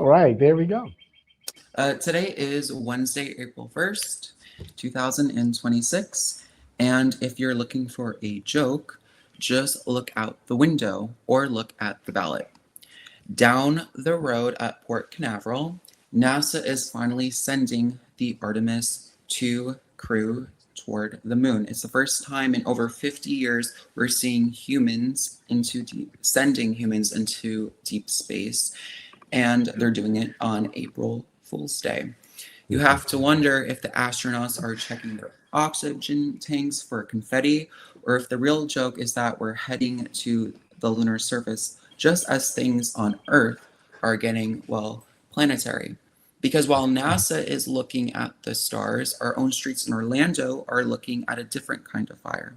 All right, there we go. Today is Wednesday, April 1st, 2026. And if you're looking for a joke, just look out the window or look at the ballot. Down the road at Port Canaveral, NASA is finally sending the Artemis II crew toward the moon. It's the first time in over 50 years we're seeing sending humans into deep space, and they're doing it on April Fool's Day. You have to wonder if the astronauts are checking their oxygen tanks for confetti, or if the real joke is that we're heading to the lunar surface just as things on Earth are getting, well, planetary. Because while NASA is looking at the stars, our own streets in Orlando are looking at a different kind of fire.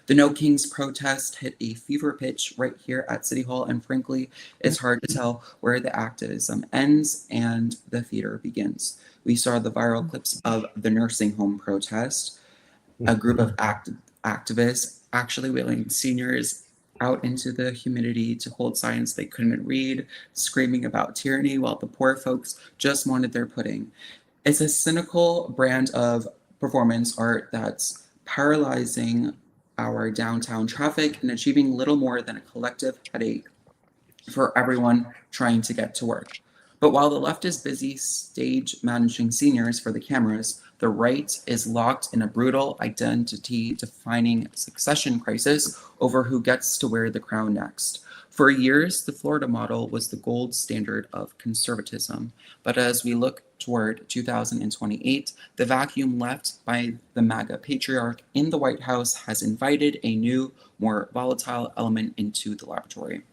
The No Kings protest hit a fever pitch right here at City Hall, and frankly, it's hard to tell where the activism ends and the theater begins. We saw the viral clips of the nursing home protest, a group of activists actually wheeling seniors out into the humidity to hold signs they couldn't read, screaming about tyranny while the poor folks just wanted their pudding. It's a cynical brand of performance art that's paralyzing our downtown traffic and achieving little more than a collective headache for everyone trying to get to work. But while the left is busy stage managing seniors for the cameras, the right is locked in a brutal identity defining succession crisis over who gets to wear the crown next. For years, the Florida model was the gold standard of conservatism. But as we look toward 2028, the vacuum left by the MAGA patriarch in the White House has invited a new, more volatile element into the laboratory.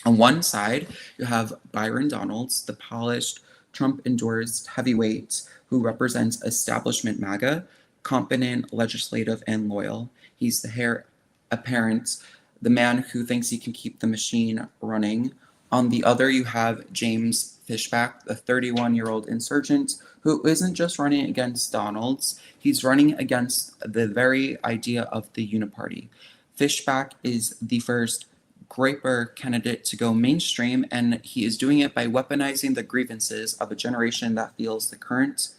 On one side, you have Byron Donalds, the polished, Trump-endorsed heavyweight who represents establishment MAGA, competent, legislative, and loyal. He's the heir apparent, the man who thinks he can keep the machine running. On the other, you have James Fishback, the 31-year-old insurgent who isn't just running against Donalds, he's running against the very idea of the uniparty. Fishback is the first Groyper candidate to go mainstream, and he is doing it by weaponizing the grievances of a generation that feels the current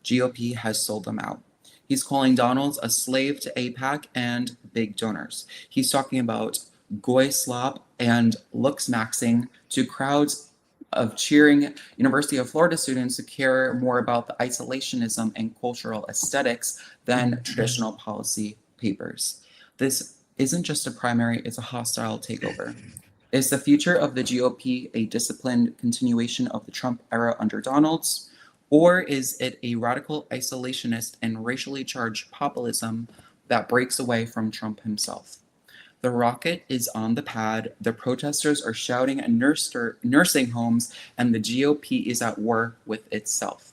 GOP has sold them out. He's calling Donalds a slave to AIPAC and big donors. He's talking about goy slop and looksmaxxing to crowds of cheering University of Florida students who care more about the isolationism and cultural aesthetics than traditional policy papers. This isn't just a primary, it's a hostile takeover. Is the future of the GOP a disciplined continuation of the Trump era under Donalds? Or is it a radical isolationist and racially charged populism that breaks away from Trump himself? The rocket is on the pad, the protesters are shouting at nursing homes, and the GOP is at war with itself.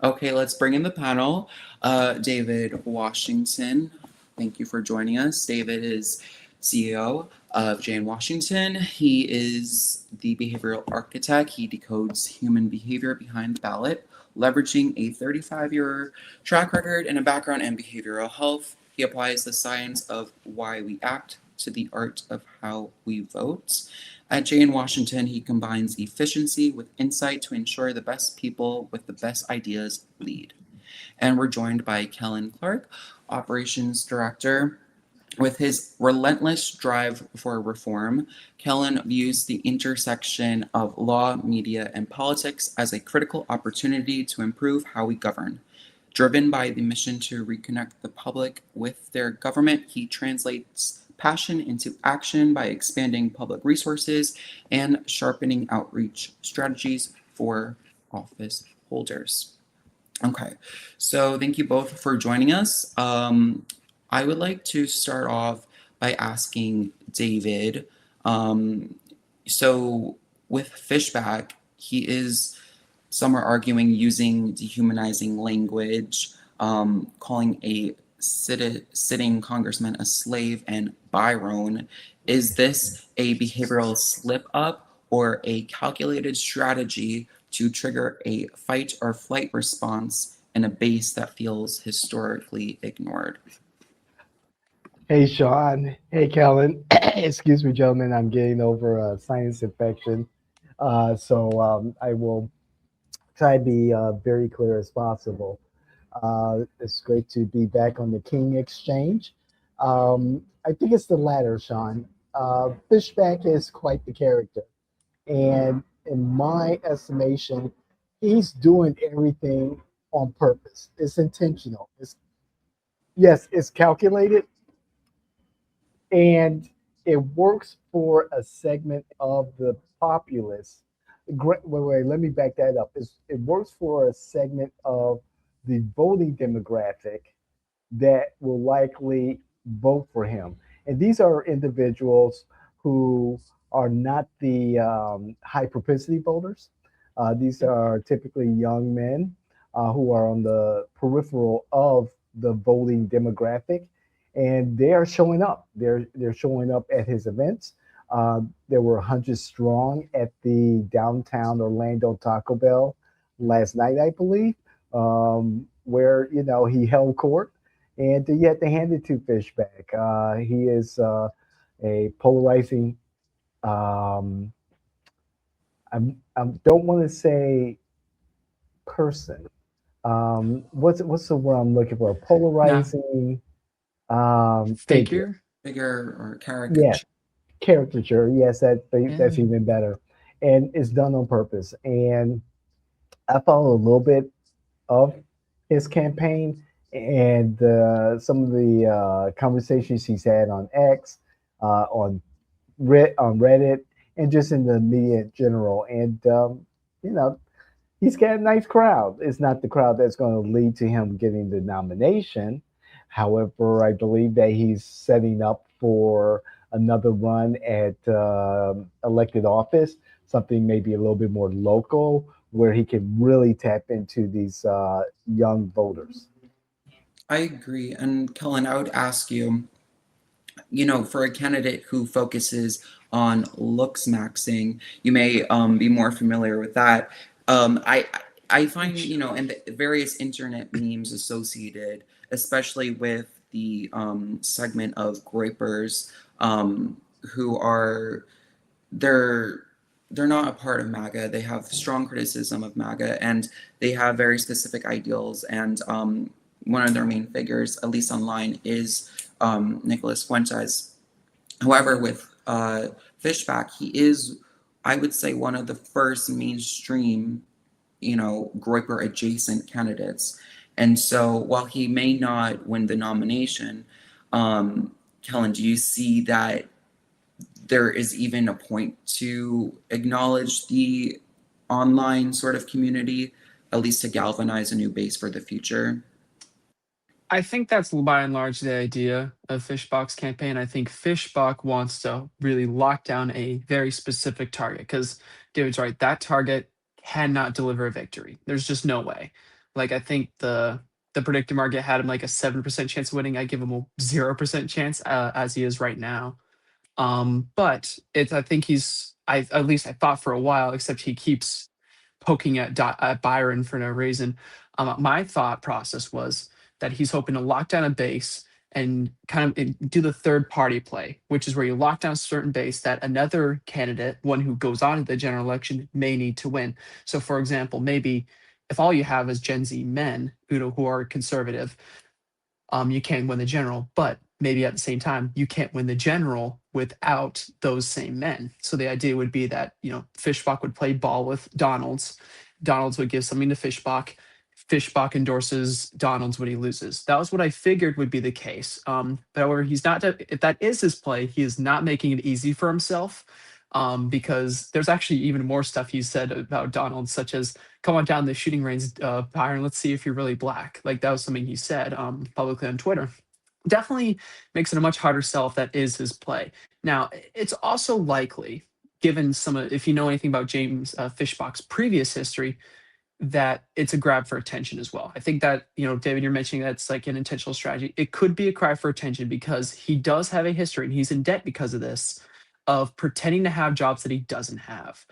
Okay, let's bring in the panel. David Washington, thank you for joining us. David is CEO of Jane Washington. He is the behavioral architect. He decodes human behavior behind the ballot, leveraging a 35-year track record and a background in behavioral health. He applies the science of why we act to the art of how we vote. At Jane Washington, he combines efficiency with insight to ensure the best people with the best ideas lead. And we're joined by Kellen Clark, Operations Director. With his relentless drive for reform, Kellen views the intersection of law, media, and politics as a critical opportunity to improve how we govern. Driven by the mission to reconnect the public with their government, he translates passion into action by expanding public resources and sharpening outreach strategies for office holders. Okay, so thank you both for joining us. I would like to start off by asking David. So with Fishback, he is, some are arguing, using dehumanizing language, calling a sitting congressman a slave and Byron. Is this a behavioral slip up or a calculated strategy to trigger a fight or flight response in a base that feels historically ignored? Hey, Sean. Hey, Kellen. Excuse me, gentlemen. I'm getting over a sinus infection. I will try to be very clear as possible. It's great to be back on the King Exchange. I think it's the latter, Sean. Fishback is quite the character. And in my estimation, he's doing everything on purpose. It's intentional. Yes, it's calculated, and it works for a segment of the populace. Wait, let me back that up. It works for a segment of the voting demographic that will likely vote for him. And these are individuals who are not the high propensity voters. These are typically young men who are on the peripheral of the voting demographic, and they are showing up. They're showing up at his events. There were hundreds strong at the downtown Orlando Taco Bell last night, I believe, where he held court, and yet they handed to Fishback. He is a polarizing. Um, I don't want to say person. What's the word I'm looking for? Nah, Polarizing figure. figure. Figure or Yeah, caricature. caricature. Yes, that's Yeah. even better, and it's done on purpose. And I follow a little bit of his campaign and some of the conversations he's had on X, on Reddit, and just in the media in general. And you know, he's got a nice crowd. It's not the crowd that's going to lead to him getting the nomination. However, I believe that he's setting up for another run at elected office, something maybe a little bit more local, where he can really tap into these young voters. I agree. And Kellen, I would ask you, for a candidate who focuses on looks maxing, you may be more familiar with that. I find, and the various internet memes associated, especially with the segment of Groypers, who are they're they're not a part of MAGA. They have strong criticism of MAGA, and they have very specific ideals. And one of their main figures, at least online, is Nicholas Fuentes. However, with Fishback, he is, I would say, one of the first mainstream, Groyper adjacent candidates. And so while he may not win the nomination, Kellen, do you see that there is even a point to acknowledge the online sort of community, at least to galvanize a new base for the future? I think that's by and large the idea of Fishbach's campaign. I think Fishbach wants to really lock down a very specific target because David's right. That target cannot deliver a victory. There's just no way. Like I think the predictor market had him like a 7% chance of winning. I give him a 0% chance as he is right now. But it's I think he's I at least I thought for a while, except he keeps poking at Byron for no reason. My thought process was that he's hoping to lock down a base and kind of do the third party play, which is where you lock down a certain base that another candidate, one who goes on to the general election, may need to win. So, for example, maybe if all you have is Gen Z men who are conservative, you can win the general, but maybe at the same time, you can't win the general without those same men. So the idea would be that, Fishbach would play ball with Donalds. Donalds would give something to Fishbach. Fishbach endorses Donalds when he loses. That was what I figured would be the case. But however, he's not, if that is his play, he is not making it easy for himself. Because there's actually even more stuff he said about Donald, such as "Come on down the shooting range, Byron. Let's see if you're really black." Like that was something he said publicly on Twitter. Definitely makes it a much harder sell if that is his play. Now, it's also likely, given if you know anything about James Fishbach's previous history, that it's a grab for attention as well. I think that, David, you're mentioning that's like an intentional strategy. It could be a cry for attention because he does have a history and he's in debt because of this, of pretending to have jobs that he doesn't have.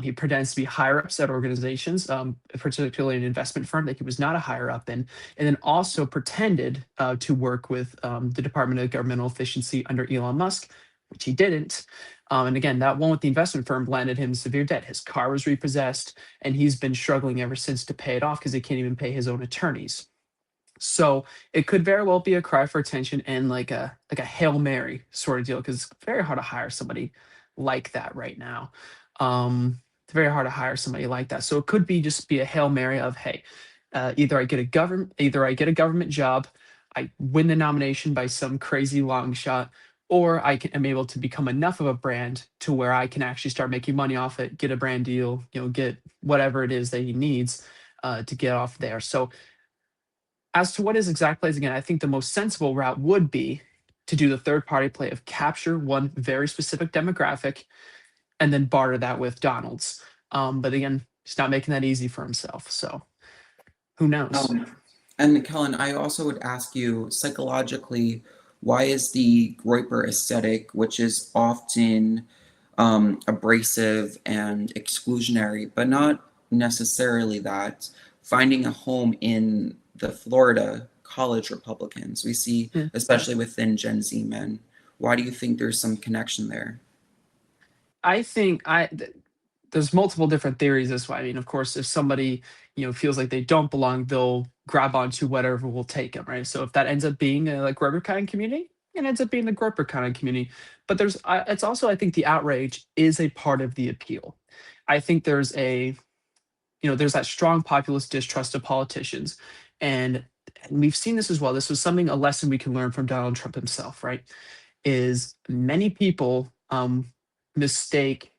He pretends to be higher ups at organizations, particularly an investment firm that he was not a higher up in, and then also pretended to work with the Department of Governmental Efficiency under Elon Musk, which he didn't. And again, that one with the investment firm landed him severe debt. His car was repossessed, and he's been struggling ever since to pay it off because he can't even pay his own attorneys. So it could very well be a cry for attention and like a Hail Mary sort of deal, because it's very hard to hire somebody like that right now. It's very hard to hire somebody like that. So it could be just be a Hail Mary of, hey, either I get a government job, I win the nomination by some crazy long shot, or am able to become enough of a brand to where I can actually start making money off it, get a brand deal, get whatever it is that he needs to get off there. So as to what is exact plays, again, I think the most sensible route would be to do the third party play of capture one very specific demographic and then barter that with Donalds. But again, he's not making that easy for himself. So who knows? And Kellen, I also would ask you psychologically, why is the Groyper aesthetic, which is often abrasive and exclusionary, but not necessarily that, finding a home in the Florida college Republicans? We see, especially within Gen Z men. Why do you think there's some connection there? I think there's multiple different theories this way. I mean, of course, if somebody feels like they don't belong, they'll grab onto whatever will take them, right? So if that ends up being a like Groyper kind of community, it ends up being the Groyper kind of community. But it's also, I think the outrage is a part of the appeal. I think there's there's that strong populist distrust of politicians, and we've seen this as well. This was a lesson we can learn from Donald Trump himself, right? Is many people mistake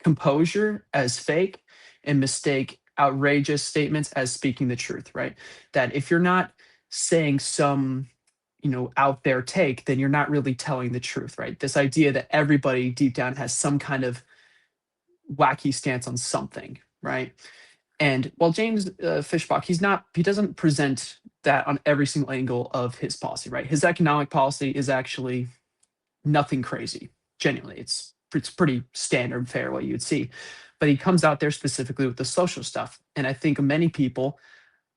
composure as fake and mistake outrageous statements as speaking the truth, right? That if you're not saying some out there take, then you're not really telling the truth, right? This idea that everybody deep down has some kind of wacky stance on something, right? And while James Fishback, he doesn't present that on every single angle of his policy, right? His economic policy is actually nothing crazy. Genuinely, it's pretty standard fare what you'd see, but he comes out there specifically with the social stuff, and I think many people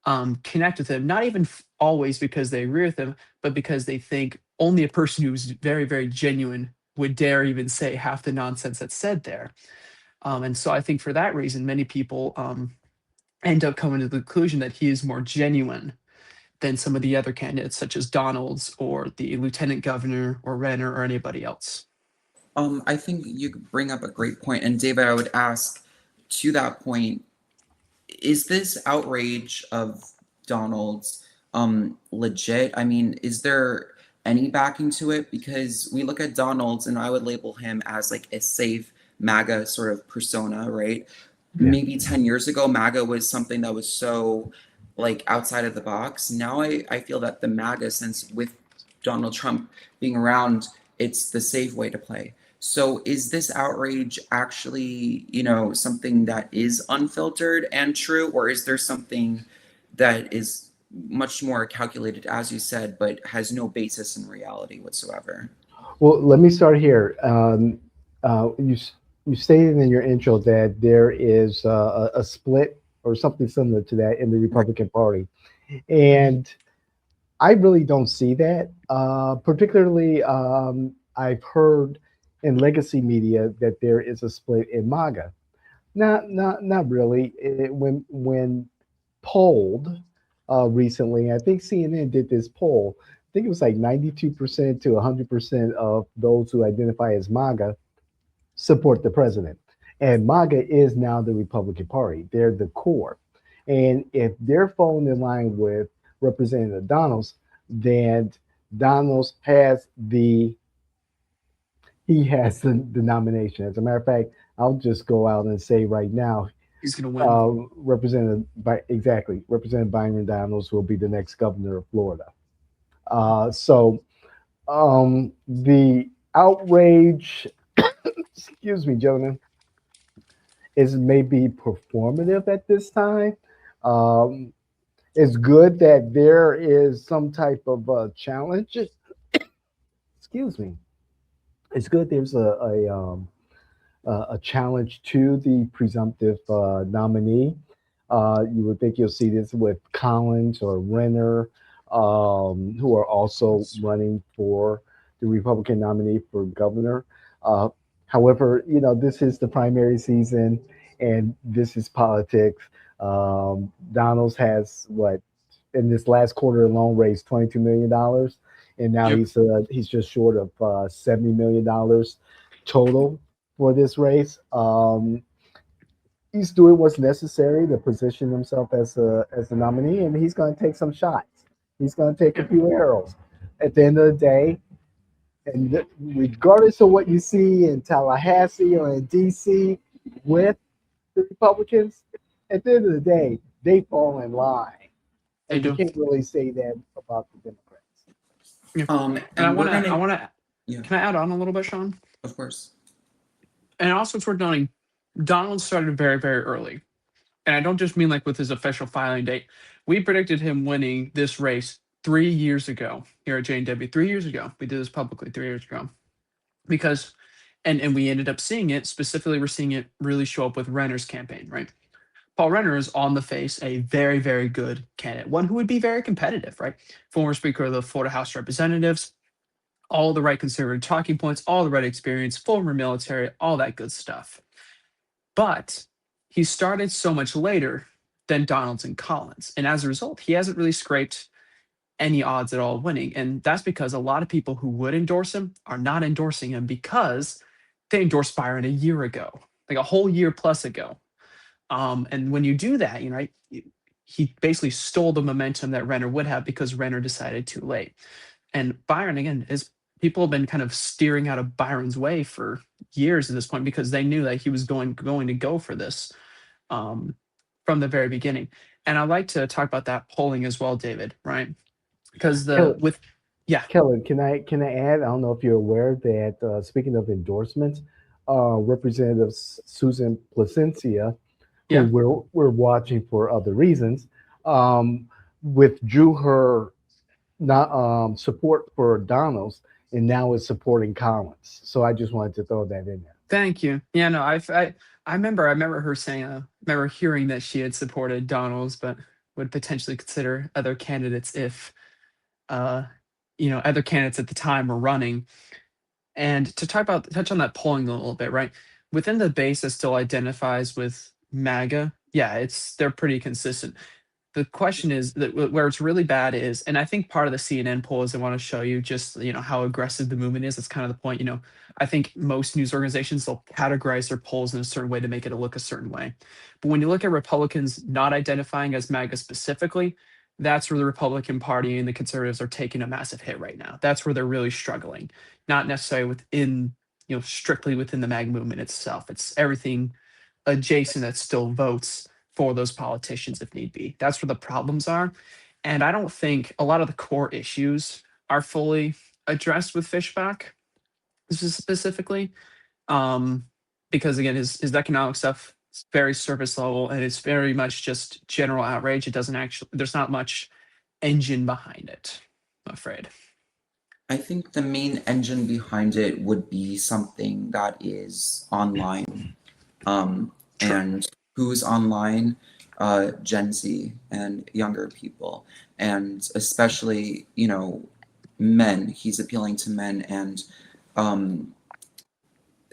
connect with him, not even always because they agree with him, but because they think only a person who's very, very genuine would dare even say half the nonsense that's said there. And so I think for that reason, many people end up coming to the conclusion that he is more genuine than some of the other candidates, such as Donalds or the lieutenant governor or Renner or anybody else. I think you bring up a great point. And David, I would ask to that point, is this outrage of Donalds legit? I mean, is there any backing to it? Because we look at Donalds, and I would label him as like a safe MAGA sort of persona, right? Yeah. Maybe 10 years ago, MAGA was something that was so like outside of the box. Now I feel that the MAGA sense with Donald Trump being around, it's the safe way to play. So is this outrage actually, something that is unfiltered and true, or is there something that is much more calculated, as you said, but has no basis in reality whatsoever? Well, let me start here. You stated in your intro that there is a split or something similar to that in the Republican Party, and I really don't see that. Particularly, I've heard in legacy media that there is a split in MAGA. Not really. When polled recently, I think CNN did this poll. I think it was like 92% to 100% of those who identify as MAGA support the president. And MAGA is now the Republican Party. They're the core. And if they're falling in line with Representative Donalds, then Donalds has the nomination. As a matter of fact, I'll just go out and say right now, he's going to win. Representative Byron Donalds will be the next governor of Florida. So the outrage, excuse me, gentlemen, is maybe performative at this time. It's good that there is some type of challenge. Excuse me. It's good there's a challenge to the presumptive nominee. You would think you'll see this with Collins or Renner, who are also running for the Republican nominee for governor. Uh, However, this is the primary season, and this is politics. Donalds has what in this last quarter alone raised $22 million, and now Yep. he's just short of $70 million total for this race. He's doing what's necessary to position himself as a nominee, and he's going to take some shots. He's going to take a Yep. few arrows. At the end of the day, and regardless of what you see in Tallahassee or in D.C. with the Republicans, at the end of the day, they fall in line, They and you do. can't really say that about the Democrats. Yeah. And And we're I gonna, want to, yeah, can I add on a little bit, Sean? of course. And also, it's worth noting, Donald started very, very early. And I don't just mean like with his official filing date. We predicted him winning this race 3 years ago here at JW. 3 years ago. We did this publicly 3 years ago. Because, and we ended up seeing it, specifically, we're seeing it really show up with Renner's campaign, right? Paul Renner is on the face a very, very good candidate, one who would be very competitive, right? Former Speaker of the Florida House of Representatives, all the right conservative talking points, all the right experience, former military, all that good stuff. But he started so much later than Donalds and Collins. And as a result, he hasn't really scraped any odds at all of winning. And that's because a lot of people who would endorse him are not endorsing him because they endorsed Byron a year ago, like a whole year plus ago. And when you do that, right, he basically stole the momentum that Renner would have because Renner decided too late. And Byron, again, is people have been kind of steering out of Byron's way for years at this point because they knew that he was going to go for this um, from the very beginning. And I'd like to talk about that polling as well, David, right? Because Kellen, yeah, Kellen, can I add? I don't know if you're aware that speaking of endorsements, Representative Susan Placencia, who yeah, we're watching for other reasons, um, withdrew her not support for Donalds and now is supporting Collins. So I just wanted to throw that in there. thank you. Yeah, no, I remember her saying, remember hearing that she had supported Donalds, but would potentially consider other candidates if, uh, other candidates at the time were running. And to touch on that polling a little bit, right? Within the base that still identifies with MAGA, yeah, they're pretty consistent. The question is that where it's really bad is, and I think part of the CNN poll is they want to show you just how aggressive the movement is. That's kind of the point. I think most news organizations, they'll categorize their polls in a certain way to make it look a certain way. But when you look at Republicans not identifying as MAGA specifically, that's where the Republican Party and the conservatives are taking a massive hit right now. That's where they're really struggling, not necessarily within strictly within the MAGA movement itself. It's everything adjacent that still votes for those politicians if need be. That's where the problems are. And I don't think a lot of the core issues are fully addressed with Fishback specifically. Um, because again, his economic stuff is very surface level and it's very much just general outrage. It doesn't actually, there's not much engine behind it, I'm afraid. I think the main engine behind it would be something that is online. True. And who's online? Gen Z and younger people, and especially, men. He's appealing to men, and um,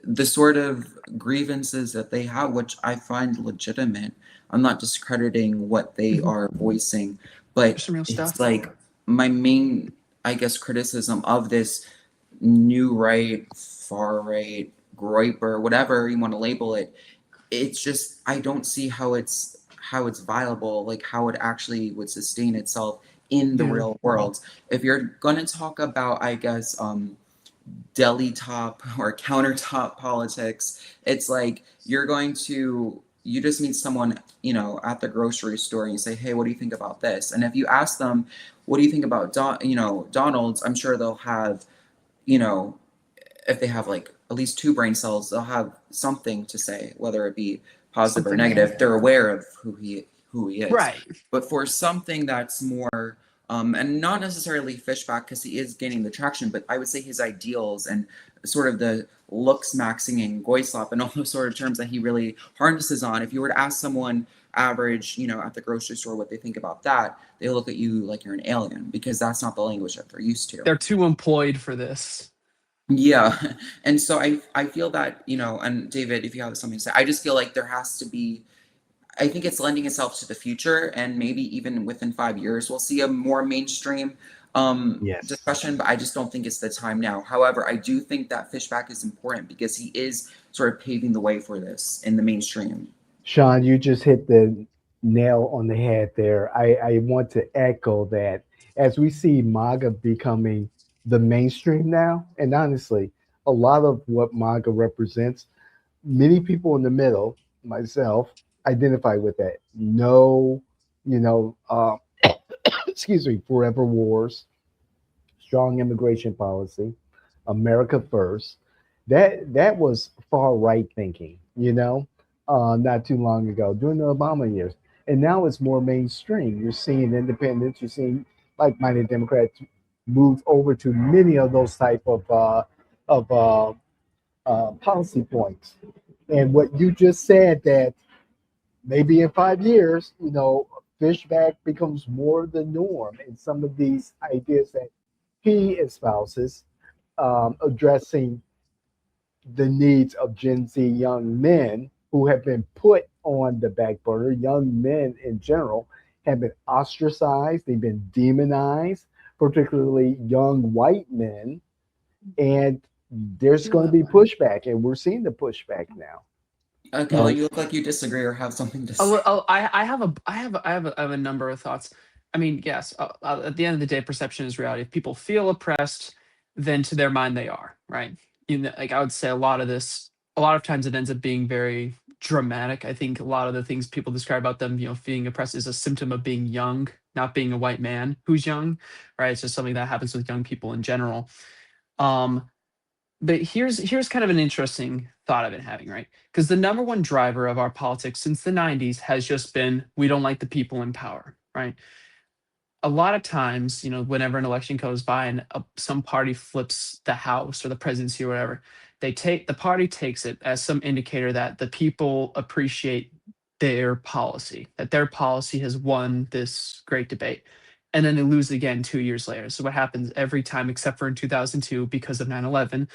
the sort of grievances that they have, which I find legitimate. I'm not discrediting what they Mhm. are voicing, There's but some real it's stuff. like my main, I guess, criticism of this new right, far right, Groyper, whatever you want to label it. It's just I don't see how it's viable, like how it actually would sustain itself in the Yeah. real world. If you're gonna talk about, I guess, deli top or countertop politics, it's like you just meet someone, at the grocery store and you say, hey, what do you think about this? And if you ask them, what do you think about Donald's, I'm sure they'll have, you know, if they have like at least two brain cells, they'll have something to say, whether it be positive or Something. negative. They're aware of who he is. Right. But for something that's more, and not necessarily Fishback because he is gaining the traction, but I would say his ideals and sort of the looksmaxxing and goislop and all those sort of terms that he really harnesses on. If you were to ask someone average, at the grocery store what they think about that, they look at you like you're an alien because that's not the language that they're used to. They're too employed for this. Yeah. And so I feel that, and David, if you have something to say, I just feel like there has to be, I think it's lending itself to the future, and maybe even within 5 years, we'll see a more mainstream Yes. discussion, but I just don't think it's the time now. However, I do think that Fishback is important because he is sort of paving the way for this in the mainstream. Sean, you just hit the nail on the head there. I want to echo that as we see MAGA becoming the mainstream now, and honestly, a lot of what MAGA represents, many people in the middle, myself, identify with that. No, you know, excuse me, forever wars, strong immigration policy, America first. That was far right thinking, not too long ago during the Obama years, and now it's more mainstream. You're seeing independents, you're seeing like-minded Democrats move over to many of those type of policy points. And what you just said that maybe in 5 years, fishback becomes more the norm, and some of these ideas that he espouses, addressing the needs of Gen Z young men who have been put on the back burner. Young men in general have been ostracized, they've been demonized, particularly young white men. And there's going to be pushback, and we're seeing the pushback now. Kellen, So, you look like you disagree or have something to say. I have a number of thoughts. I mean, yes, at the end of the day, perception is reality. If people feel oppressed, then to their mind they are, right? Like I would say a lot of times it ends up being very dramatic. I think a lot of the things people describe about them, feeling oppressed is a symptom of being young, not being a white man who's young, right? It's just something that happens with young people in general. Um, but here's kind of an interesting thought I've been having, right? Because the number one driver of our politics since the 90s has just been we don't like the people in power, right? A lot of times, whenever an election goes by and some party flips the House or the presidency or whatever, the party takes it as some indicator that the people appreciate their policy, that their policy has won this great debate. And then they lose again 2 years later. So what happens every time, except for in 2002 because of 9/11,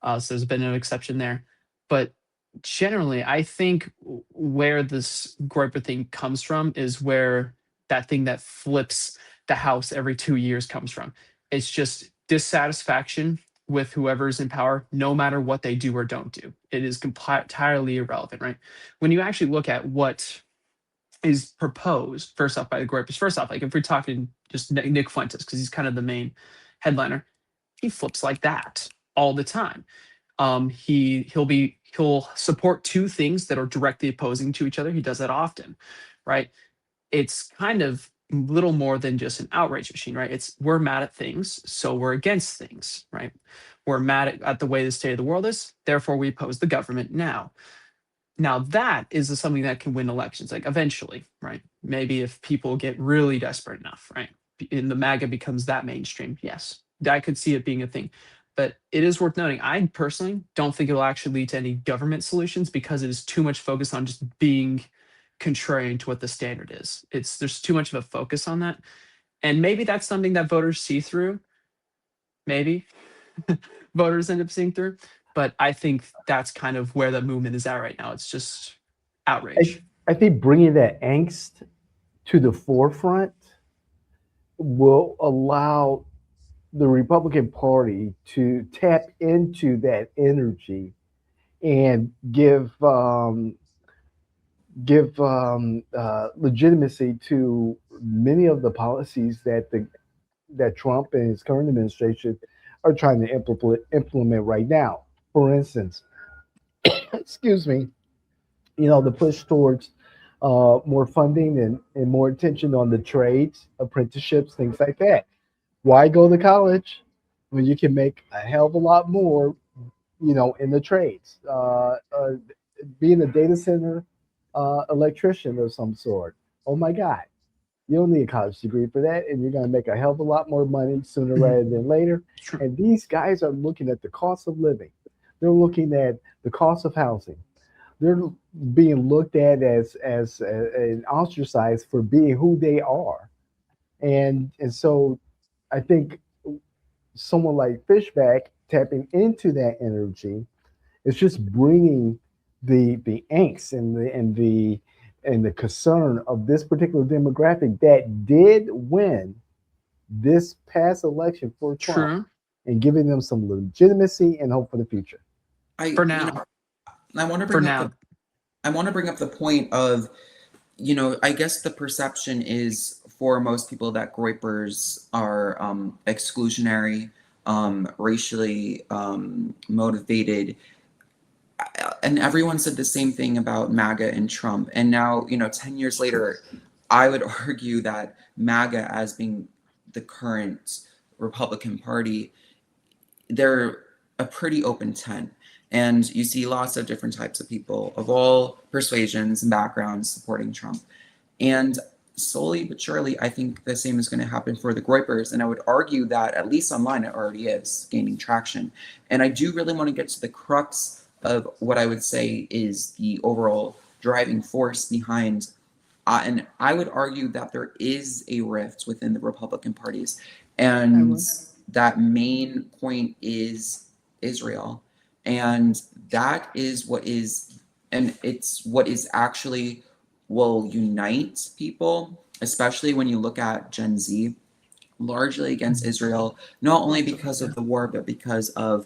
so there's been an exception there. But generally, I think where this Groyper thing comes from is where that thing that flips the house every 2 years comes from. It's just dissatisfaction with whoever's in power, no matter what they do or don't do. It is entirely irrelevant, right? When you actually look at what is proposed, first off, by the Groypers, first off, like if we're talking just Nick Fuentes, because he's kind of the main headliner, he flips like that all the time. He'll support two things that are directly opposing to each other. He does that often, right? It's kind of little more than just an outrage machine, right? It's we're mad at things, so we're against things, right? We're mad at the way the state of the world is, therefore we oppose the government now. Now that is something that can win elections, like eventually, right? Maybe if people get really desperate enough, right? And the MAGA becomes that mainstream, yes, I could see it being a thing. But it is worth noting, I personally don't think it will actually lead to any government solutions because it is too much focus on just being contrarian to what the standard is. There's too much of a focus on that. And maybe that's something that voters see through. Maybe voters end up seeing through. But I think that's kind of where the movement is at right now. It's just I, outrage. I think bringing that angst to the forefront will allow the Republican Party to tap into that energy and give legitimacy to many of the policies that Trump and his current administration are trying to implement right now. For instance, excuse me, the push towards more funding and more attention on the trades, apprenticeships, things like that. Why go to college when you can make a hell of a lot more, in the trades? Being a data center electrician of some sort. Oh my God. You don't need a college degree for that, and you're going to make a hell of a lot more money sooner Mhm. rather than later. Sure. And these guys are looking at the cost of living. They're looking at the cost of housing. They're being looked at as and ostracized for being who they are. And so I think someone like Fishback tapping into that energy. It's just bringing the angst and the concern of this particular demographic that did win this past election for Trump, True. and giving them some legitimacy and hope for the future. I, For you know, now. I want to For bring up the now. I want to bring up the point of, I guess the perception is for most people that Groypers are exclusionary, racially motivated, and everyone said the same thing about MAGA and Trump. And now, 10 years later, I would argue that MAGA, as being the current Republican Party, they're a pretty open tent. And you see lots of different types of people of all persuasions and backgrounds supporting Trump. And slowly but surely, I think the same is going to happen for the Groypers. And I would argue that, at least online, it already is gaining traction. And I do really want to get to the crux of what I would say is the overall driving force behind. And I would argue that there is a rift within the Republican parties. I And would. that main point is Israel. And that is it's what is actually will unite people, especially when you look at Gen Z, largely against Israel, not only because of the war, but because of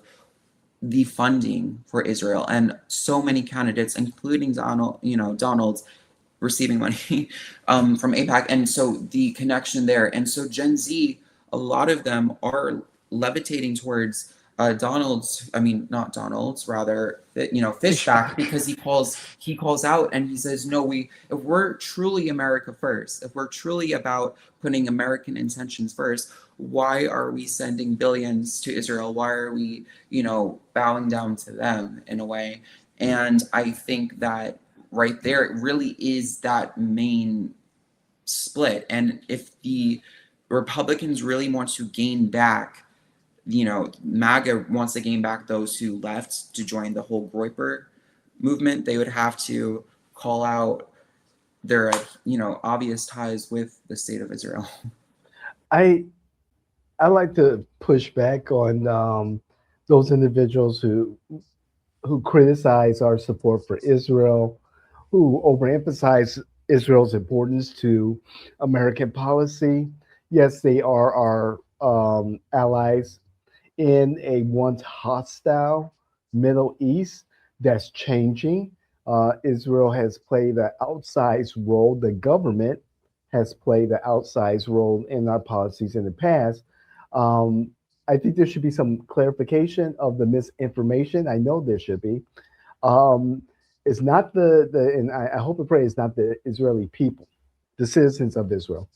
the funding for Israel. And so many candidates, including Donalds, receiving money from APAC. And so the connection there. And so Gen Z, a lot of them are levitating towards Donald's, I mean, not Donald's, rather, Fishback, Fishback. because he calls out and he says, no, if we're truly America first, if we're truly about putting American intentions first, why are we sending billions to Israel? Why are we, bowing down to them in a way? And I think that right there, it really is that main split. And if the Republicans really want to gain back, MAGA wants to gain back those who left to join the whole Groyper movement, they would have to call out their, obvious ties with the state of Israel. I I like to push back on those individuals who criticize our support for Israel, who overemphasize Israel's importance to American policy. Yes, they are our allies in a once hostile Middle East that's changing. Israel has played an outsized role. The government has played an outsized role in our policies in the past. Um, I think there should be some clarification of the misinformation. I know there should be. Um, it's not and I hope and pray it's not the Israeli people, the citizens of Israel,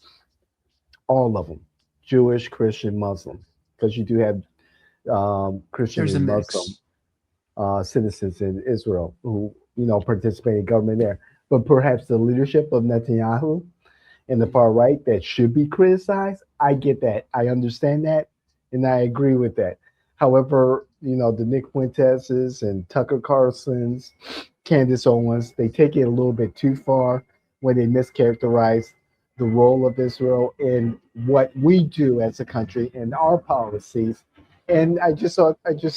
all of them, Jewish, Christian, Muslim, because you do have Christian There's a and Muslim mix. citizens in Israel who participate in government there. But perhaps the leadership of Netanyahu and the far right that should be criticized. I get that. I understand that, and I agree with that. However, the Nick Fuenteses and Tucker Carlson's, Candace Owens, they take it a little bit too far when they mischaracterize the role of Israel in what we do as a country and our policies. And I just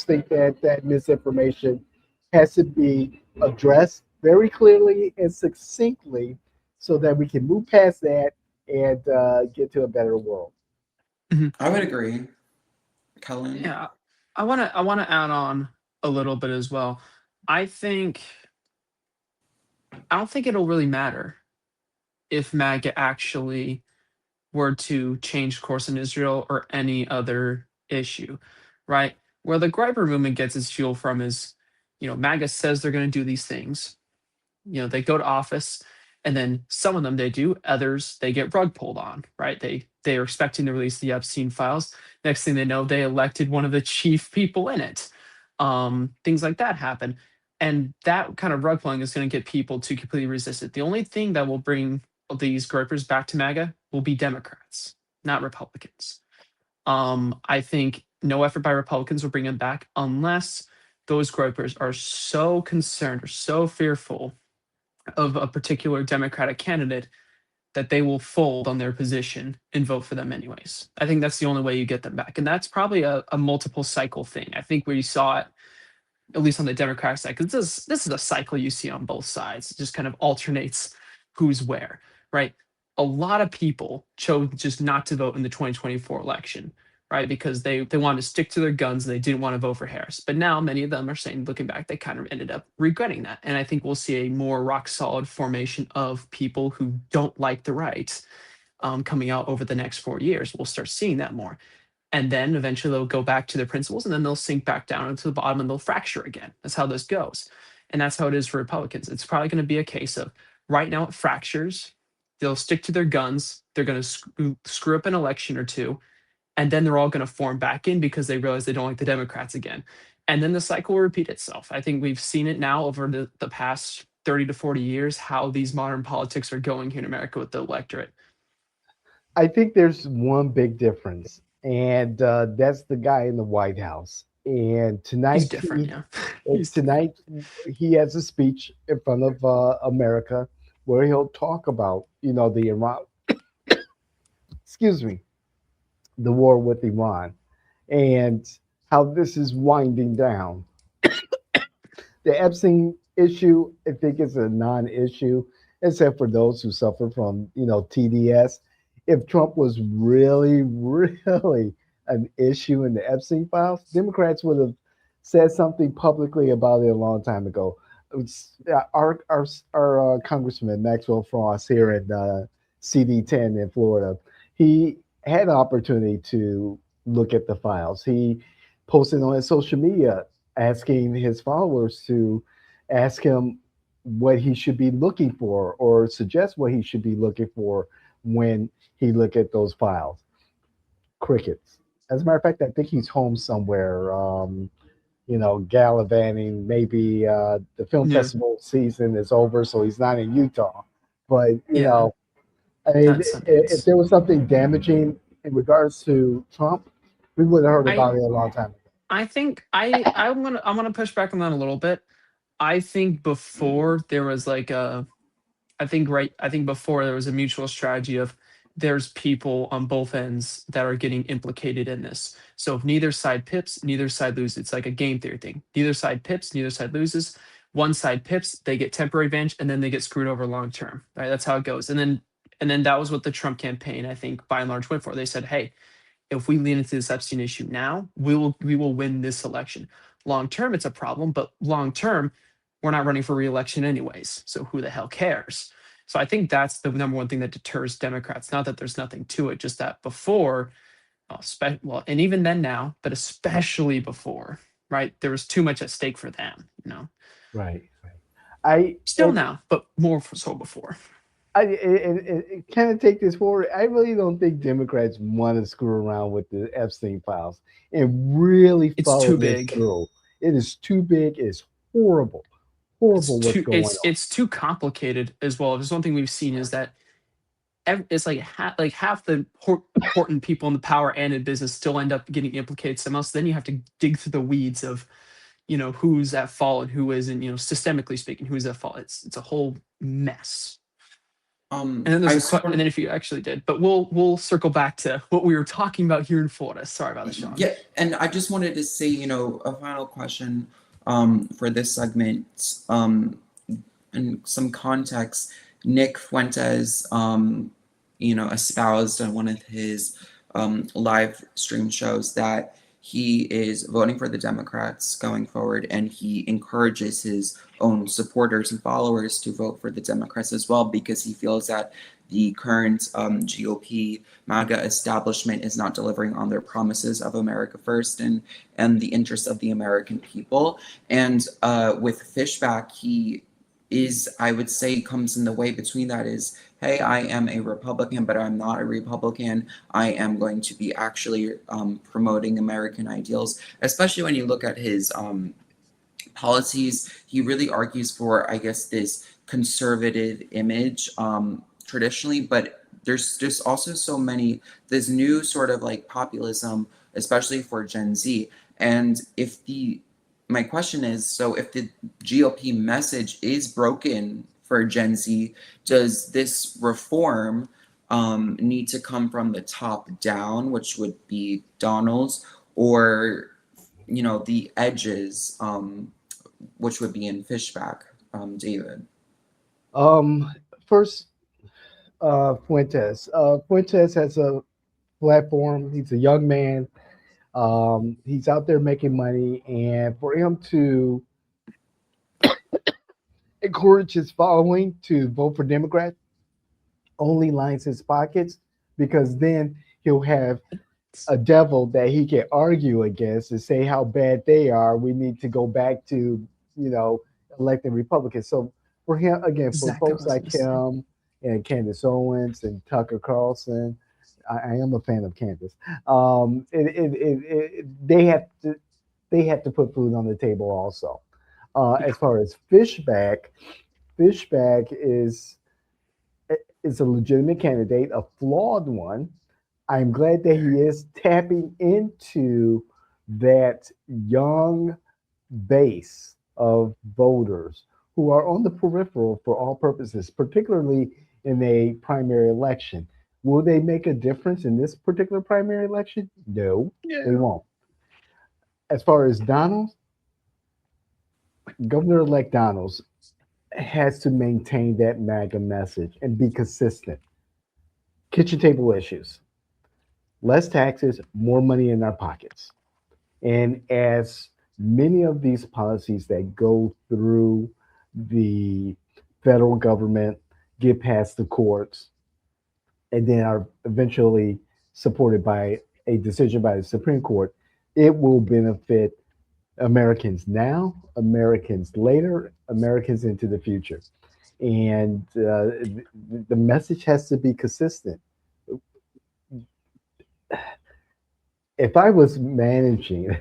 think that that misinformation has to be addressed very clearly and succinctly so that we can move past that and get to a better world. Mhm. I would agree, Kellen. Yeah. I wanna add on a little bit as well. I think I don't think it'll really matter if MAGA actually were to change course in Israel or any other issue, right? Where the Groyper movement gets its fuel from is, MAGA says they're going to do these things. They go to office, and then some of them they do, others they get rug pulled on, right? They are expecting to release the Epstein files. Next thing they know, they elected one of the chief people in it. Things like that happen. And that kind of rug pulling is going to get people to completely resist it. The only thing that will bring these Groypers back to MAGA will be Democrats, not Republicans. I think no effort by Republicans will bring them back unless those Groypers are so concerned or so fearful of a particular Democratic candidate that they will fold on their position and vote for them anyways. I think that's the only way you get them back. And that's probably a multiple cycle thing. I think where you saw it, at least on the Democratic side, because this is a cycle you see on both sides. It just kind of alternates who's where, right? A lot of people chose just not to vote in the 2024 election, right? Because they wanted to stick to their guns and they didn't want to vote for Harris. But now many of them are saying, looking back, they kind of ended up regretting that. And I think we'll see a more rock solid formation of people who don't like the right coming out over the next 4 years. We'll start seeing that more. And then eventually they'll go back to their principles and then they'll sink back down into the bottom and they'll fracture again. That's how this goes. And that's how it is for Republicans. It's probably going to be a case of right now it fractures. They'll stick to their guns. They're going to screw up an election or two. And then they're all going to form back in because they realize they don't like the Democrats again. And then the cycle will repeat itself. I think we've seen it now over the past 30 to 40 years, how these modern politics are going here in America with the electorate. I think there's one big difference, and that's the guy in the White House. And tonight, He's different, yeah. tonight he has a speech in front of America where he'll talk about, the Iran, excuse me, the war with Iran, and how this is winding down. The Epstein issue, I think, is a non-issue, except for those who suffer from, TDS. If Trump was really, really an issue in the Epstein files, Democrats would have said something publicly about it a long time ago. Our Congressman Maxwell Frost here in CD10 in Florida, he had an opportunity to look at the files. He posted on his social media asking his followers to ask him what he should be looking for or suggest what he should be looking for when he look at those files. Crickets. As a matter of fact, I think he's home somewhere, gallivanting. Maybe the film festival season is over, so he's not in Utah. But, I mean, if there was something damaging in regards to Trump, we would have heard about it a long time ago. I think I'm gonna push back on that a little bit. I think before there was I think before there was a mutual strategy of there's people on both ends that are getting implicated in this. So if neither side pips, neither side loses. It's like a game theory thing. Neither side pips, neither side loses. One side pips, they get temporary advantage, and then they get screwed over long term. Right? That's how it goes. And then that was what the Trump campaign, I think, by and large went for. They said, hey, if we lean into this Epstein issue now, we will win this election. Long term, it's a problem, but long term, we're not running for re-election anyways. So who the hell cares? So I think that's the number one thing that deters Democrats. Not that there's nothing to it, just that before, and even then now, but especially before, right? There was too much at stake for them, Right. Now, but more so before. I kind of take this forward. I really don't think Democrats want to screw around with the Epstein files and really follow this through. It is too big. It's horrible. What's going on. It's too complicated as well. There's one thing we've seen is that it's like half the important people in the power and in business still end up getting implicated somehow. So then you have to dig through the weeds of, who's at fault and who isn't. Systemically speaking, who's at fault. It's a whole mess. And then and then if you actually did, but we'll circle back to what we were talking about here in Florida. Sorry about that, Sean. Yeah, and I just wanted to say, a final question. For this segment, and some context, Nick Fuentes, espoused on one of his live stream shows that he is voting for the Democrats going forward, and he encourages his own supporters and followers to vote for the Democrats as well, because he feels that the current GOP MAGA establishment is not delivering on their promises of America first and the interests of the American people. And with Fishback, he is, I would say, comes in the way between that is, hey, I am a Republican, but I'm not a Republican. I am going to be actually promoting American ideals, especially when you look at his policies. He really argues for, I guess, this conservative image traditionally, but there's just also this new sort of like populism, especially for Gen Z. And my question is, so if the GOP message is broken for Gen Z, does this reform need to come from the top down, which would be Donald's, or the edges, which would be in Fishback, David? Um, First, Fuentes. Fuentes has a platform. He's a young man. He's out there making money, and for him to encourage his following to vote for Democrat only lines his pockets, because then he'll have a devil that he can argue against and say how bad they are. We need to go back to, you know, electing Republicans. So for him, again, for Exactly what I folks was like gonna say. him and Candace Owens and Tucker Carlson, I am a fan of Candace. They have to put food on the table also. Yeah. As far as Fishback, Fishback is a legitimate candidate, a flawed one. I'm glad that he is tapping into that young base of voters who are on the peripheral for all purposes, particularly in a primary election. Will they make a difference in this particular primary election? No, they Yeah. won't. As far as Donald, Governor elect Donalds has to maintain that MAGA message and be consistent. Kitchen table issues, less taxes, more money in our pockets. And as many of these policies that go through the federal government, get past the courts, and then are eventually supported by a decision by the Supreme Court, it will benefit Americans now, Americans later, Americans into the future. And the message has to be consistent. If I was managing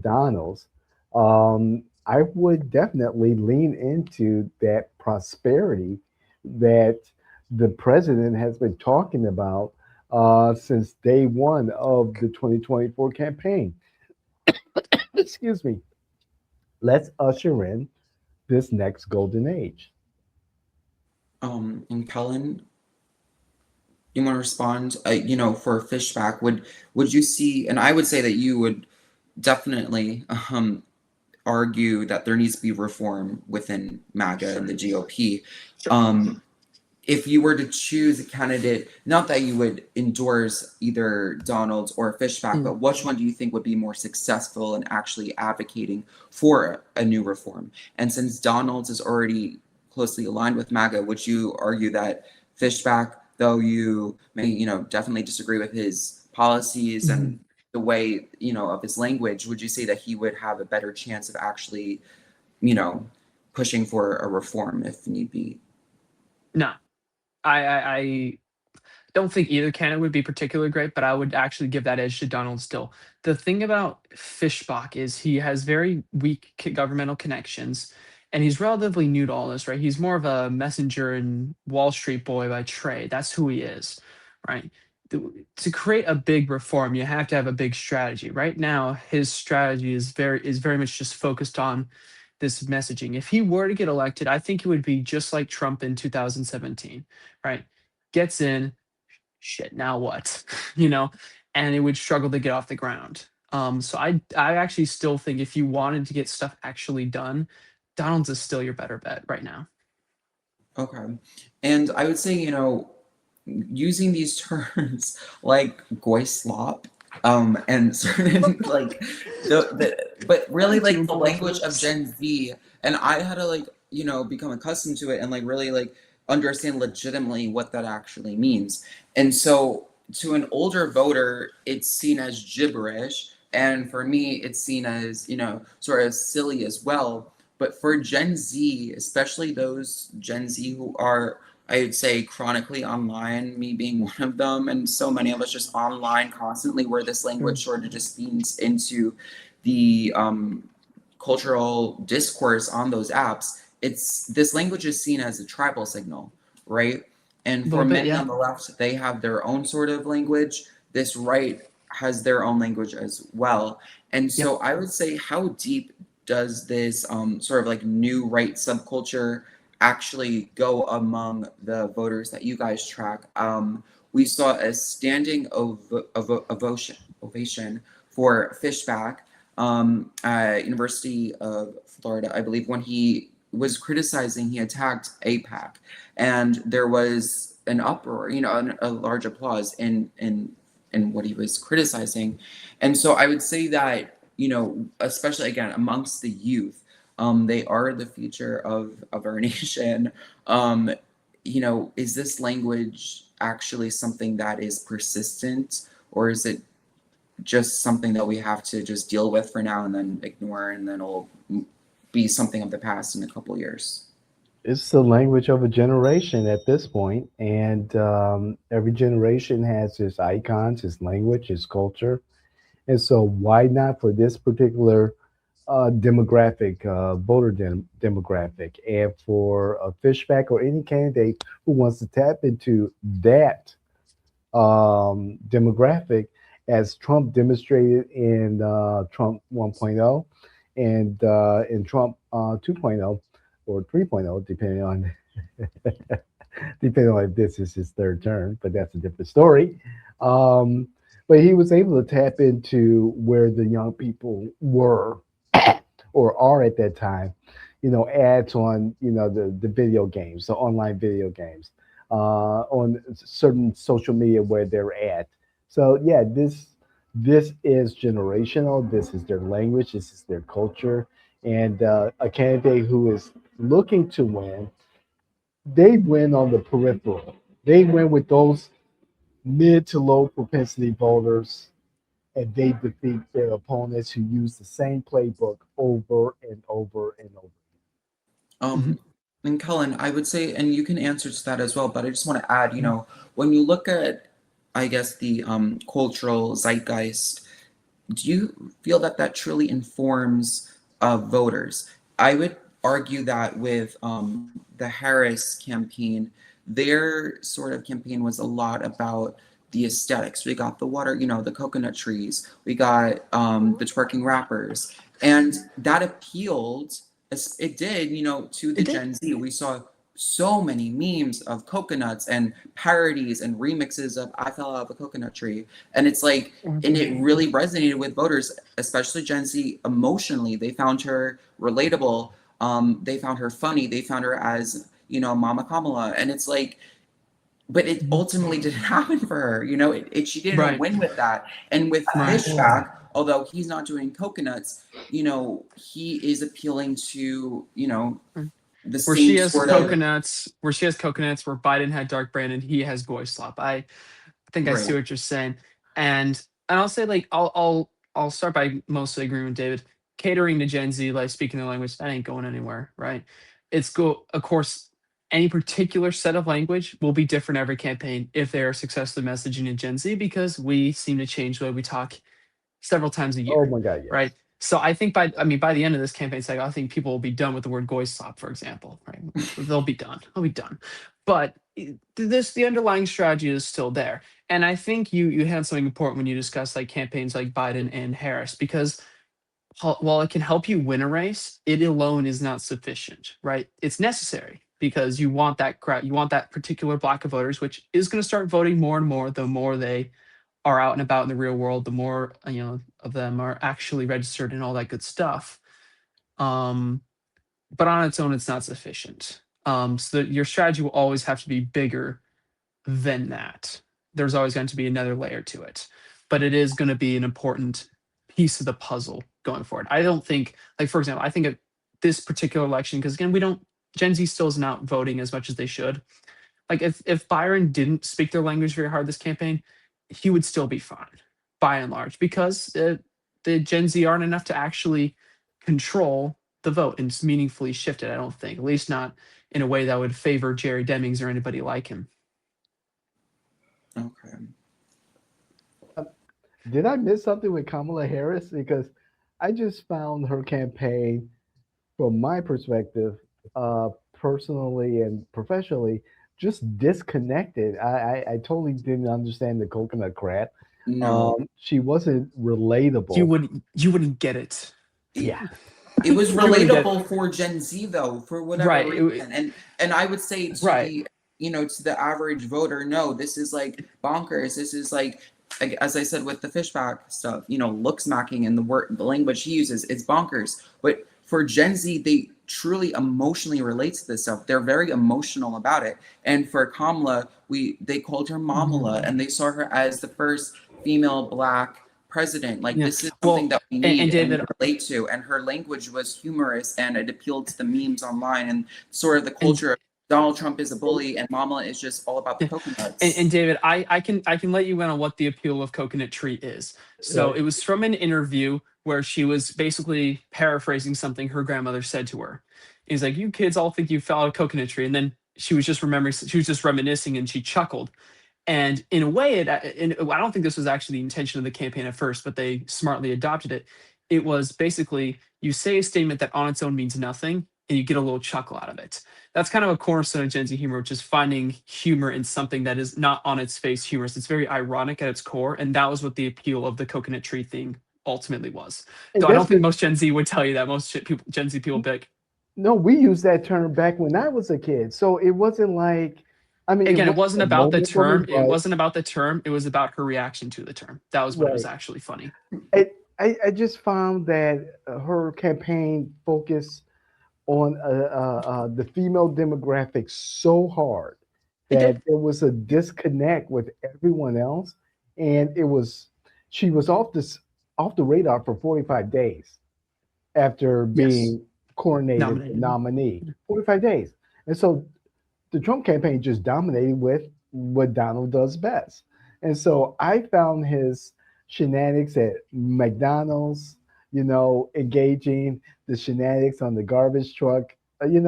Donald's, I would definitely lean into that prosperity that the president has been talking about since day one of the 2024 campaign. Excuse me. Let's usher in this next golden age. And Kellen, you want to respond? For Fishback, would you see? And I would say that you would definitely argue that there needs to be reform within MAGA and the GOP. Sure. Um, if you were to choose a candidate, not that you would endorse either Donald's or Fishback, Mm. but which one do you think would be more successful in actually advocating for a new reform? And since Donald's is already closely aligned with MAGA, would you argue that Fishback, though you may, definitely disagree with his policies Mhm. and the way, of his language, would you say that he would have a better chance of actually, you know, pushing for a reform if need be? No, I don't think either candidate would be particularly great, but I would actually give that edge to Donald still. The thing about Fishbach is he has very weak governmental connections, and he's relatively new to all this, right? He's more of a messenger and Wall Street boy by trade. That's who he is, right? To create a big reform, you have to have a big strategy. Right now, his strategy is very much just focused on this messaging. If he were to get elected, I think it would be just like Trump in 2017, right? Gets in, shit, now what? you know, and it would struggle to get off the ground. So I actually still think if you wanted to get stuff actually done, Donald's is still your better bet right now. Okay. And I would say, using these terms like goy slop, and certain like but really like the Untunable language of reference. Gen Z, and I had to like, become accustomed to it and like really like understand legitimately what that actually means. And so to an older voter, it's seen as gibberish. And for me, it's seen as, sort of silly as well. But for Gen Z, especially those Gen Z who are, I would say, chronically online, me being one of them, and so many of us just online constantly, where this Sure. language sort of just feeds into the cultural discourse on those apps. It's this language is seen as a tribal signal, right? A And for little bit, many yeah. on the left, they have their own sort of language. This right has their own language as well. And Yep. so I would say, how deep does this sort of like new right subculture actually go among the voters that you guys track, we saw a standing ovation for Fishback at University of Florida, I believe, when he was criticizing, he attacked APAC, and there was an uproar, a large applause in what he was criticizing. And so I would say that, especially again amongst the youth, they are the future of our nation. Is this language actually something that is persistent, or is it just something that we have to just deal with for now and then ignore, and then it'll be something of the past in a couple years? It's the language of a generation at this point, and every generation has its icons, its language, its culture. And so, why not for this particular demographic, demographic, and for a Fishback or any candidate who wants to tap into that demographic, as Trump demonstrated in Trump 1.0 and in Trump 2.0 or 3.0, depending on if this is his third term, but that's a different story. Um, but he was able to tap into where the young people were or are at that time. Ads on the video games, the online video games, on certain social media where they're at. So yeah, this is generational. This is their language. This is their culture. And a candidate who is looking to win, they win on the peripheral. They win with those mid to low propensity voters, and they defeat their opponents who use the same playbook over and over and over. Um, and Kellen, I would say, and you can answer to that as well, but I just want to add, when you look at, I guess, the cultural zeitgeist, do you feel that that truly informs voters? I would argue that with the Harris campaign, their sort of campaign was a lot about the aesthetics. We got the water, the coconut trees. We got the twerking rappers, and that appealed. It did, to the It did. Gen Z. We saw so many memes of coconuts and parodies and remixes of "I Fell Out of a Coconut Tree," and it's like, and it really resonated with voters, especially Gen Z. Emotionally, they found her relatable. They found her funny. They found her as Mama Kamala, and it's like, but it ultimately didn't happen for her. She didn't Right. win with that. And with Right. Fishback, although he's not doing coconuts, he is appealing to the Where she same has sort of coconuts, where Biden had dark brand and he has voice slop. I think I see right. what you're saying. And I'll say, like, I'll start by mostly agreeing with David. Catering to Gen Z, like speaking their language, that ain't going anywhere, right? It's go Of course, any particular set of language will be different every campaign if they are successfully messaging in Gen Z, because we seem to change the way we talk several times a Oh year, my God, right? yes. So I think by the end of this campaign cycle, I think people will be done with the word goy-slop, for example, right? They'll be done. They'll be done. But the underlying strategy is still there. And I think you had something important when you discussed like campaigns like Biden and Harris, because while it can help you win a race, it alone is not sufficient, right? It's necessary because you want that crowd, you want that particular block of voters, which is going to start voting more and more the more they are out and about in the real world, the more of them are actually registered and all that good stuff. Um, but on its own, it's not sufficient. So that your strategy will always have to be bigger than that. There's always going to be another layer to it, but it is going to be an important piece of the puzzle going forward. I don't think, like for example, I think of this particular election, because again, we don't Gen Z still is not voting as much as they should. Like if Byron didn't speak their language very hard this campaign, he would still be fine by and large, because the Gen Z aren't enough to actually control the vote and meaningfully shift it. I don't think, at least not in a way that would favor Jerry Demings or anybody like him. Okay. Did I miss something with Kamala Harris? Because I just found her campaign, from my perspective, personally and professionally, just disconnected. I totally didn't understand the coconut crap. No. She wasn't relatable. You wouldn't get it. Yeah. It was We wouldn't get relatable for Gen Z though, for whatever right. reason. And I would say to Right. the to the average voter, no, this is like bonkers. This is like as I said with the Fishback stuff, looksmacking and the language he uses, it's bonkers. But for Gen Z, they truly emotionally relate to this stuff. They're very emotional about it. And for Kamala, they called her Mamala, and they saw her as the first female Black president. Like, Yeah. this is something that we and need and David, relate to. And her language was humorous, and it appealed to the memes online and sort of the and culture of Donald Trump is a bully and Mamala is just all about the Yeah. coconuts. And David, I can let you in on what the appeal of Coconut Tree is. So Right. it was from an interview where she was basically paraphrasing something her grandmother said to her. He's like, "You kids all think you fell out of coconut tree," and then she was just reminiscing, and she chuckled. And in a way, I don't think this was actually the intention of the campaign at first, but they smartly adopted it. It was basically you say a statement that on its own means nothing, and you get a little chuckle out of it. That's kind of a cornerstone of Gen Z humor, which is finding humor in something that is not on its face humorous. It's very ironic at its core, and that was what the appeal of the coconut tree thing ultimately was. And Though I don't that's think most Gen Z would tell you that. Most Gen Z people be like, no, we used that term back when I was a kid. So it wasn't like, I mean, again, it wasn't wasn't a about the moment for me, term. It but wasn't about the term. It was about her reaction to the term. That was when it was right. actually funny. I just found that her campaign focused on the female demographic so hard It that did. there was a disconnect with everyone else, and she was off the radar for 45 days after Yes. being coronated the Nominated. nominee. 45 days, and so the Trump campaign just dominated with what Donald does best. And so I found his shenanigans at McDonald's, engaging the shenanigans on the garbage truck, and